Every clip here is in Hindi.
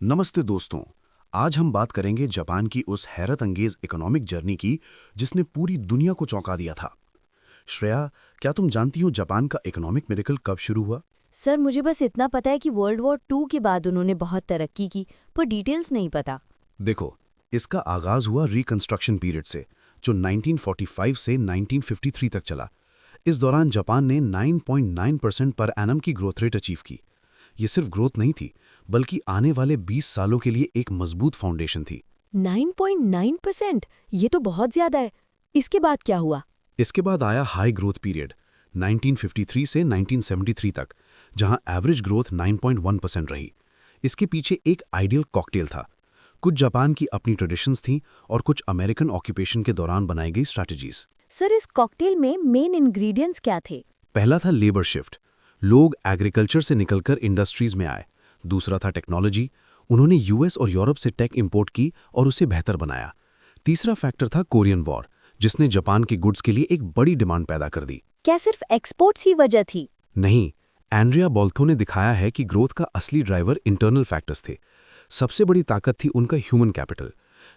नमस्ते दोस्तों। आज हम बात करेंगे जापान की उस हैरत अंगेज इकोनॉमिक जर्नी की जिसने पूरी दुनिया को चौंका दिया था। श्रेया, क्या तुम जानती हो जापान का इकोनॉमिक मिरेकल कब शुरू हुआ? सर मुझे बस इतना पता है कि वर्ल्ड वॉर 2 के बाद उन्होंने बहुत तरक्की की, पर डिटेल्स नहीं पता। देखो, इसका आगाज हुआ रिकंस्ट्रक्शन पीरियड से, जो 1945 से 1953 तक चला। इस दौरान जापान ने 9.9% पर एनम की ग्रोथ रेट अचीव की। ये सिर्फ ग्रोथ नहीं थी, बल्कि आने वाले 20 सालों के लिए एक मजबूत फाउंडेशन थी। 9.9%? ये तो बहुत ज्यादा है। इसके बाद क्या हुआ? इसके बाद आया हाई ग्रोथ पीरियड 1953 से 1973 तक, जहां एवरेज ग्रोथ 9.1% रही। इसके पीछे एक आइडियल कॉकटेल था। कुछ जापान की अपनी ट्रेडिशंस थीं और कुछ अमेरिकन ऑक्यूपेशन के दौरान बनाई गई स्ट्रैटेजीज। सर इस कॉकटेल में मेन इंग्रेडिएंट्स क्या थे? पहला था लेबर शिफ्ट। लोग एग्रीकल्चर से निकलकर इंडस्ट्रीज में आए। दूसरा था टेक्नोलॉजी। उन्होंने यूएस और यूरोप से टेक इंपोर्ट की और उसे बेहतर बनाया। तीसरा फैक्टर था कोरियन वॉर, जिसने जापान के गुड्स के लिए एक बड़ी डिमांड पैदा कर दी। क्या सिर्फ एक्सपोर्ट्स ही वजह थी? नहीं, एंड्रिया बोल्थो ने दिखाया है कि ग्रोथ का असली ड्राइवर इंटरनल फैक्टर्स थे। सबसे बड़ी ताकत थी उनका ह्यूमन कैपिटल।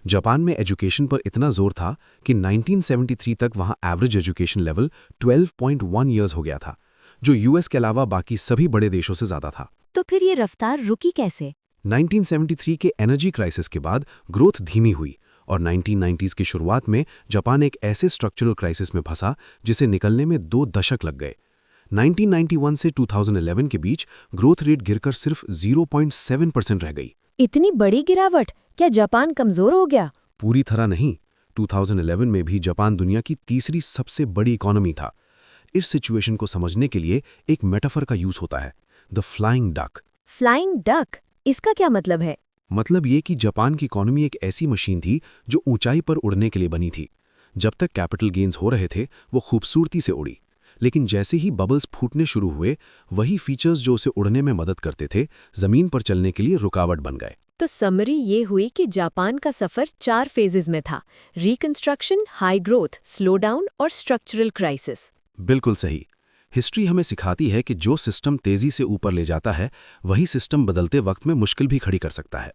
जापान में एजुकेशन पर इतना जोर था कि 1973 तक वहां एवरेज एजुकेशन लेवल 12.1 ईयर्स हो गया था, जो यूएस के अलावा बाकी सभी बड़े देशों से ज्यादा था। तो फिर ये रफ्तार रुकी कैसे? 1973 के एनर्जी क्राइसिस के बाद ग्रोथ धीमी हुई और 1990s की शुरुआत में जापान एक ऐसे स्ट्रक्चरल क्राइसिस में फंसा जिसे निकलने में 2 दशक लग गए। 1991 से 2011 के बीच ग्रोथ रेट गिरकर सिर्फ 0.7% रह गई। इतनी बड़ी गिरावट? क्या जापान कमजोर हो गया? पूरी तरह नहीं। 2011 में भी जापान दुनिया की तीसरी सबसे बड़ी इकोनॉमी था। इस सिचुएशन को समझने के लिए एक मेटाफर का यूज होता है, the flying duck. Flying duck? इसका क्या मतलब है? मतलब ये कि जापान की इकोनॉमी एक ऐसी मशीन थी जो ऊंचाई पर उड़ने के लिए बनी थी। जब तक कैपिटल गेन्स हो रहे थे, वो खूबसूरती से उड़ी। लेकिन जैसे ही बबल्स फूटने शुरू हुए, वही फीचर्स जो उसे उड़ने में मदद करते थे, जमीन पर चलने के लिए रुकावट बन गए। तो समरी ये हुई कि जापान का सफर 4 फेजेस में था: reconstruction, high growth, slow down और स्ट्रक्चरल क्राइसिस। बिल्कुल सही। हिस्ट्री हमें सिखाती है कि जो सिस्टम तेजी से ऊपर ले जाता है, वही सिस्टम बदलते वक्त में मुश्किल भी खड़ी कर सकता है।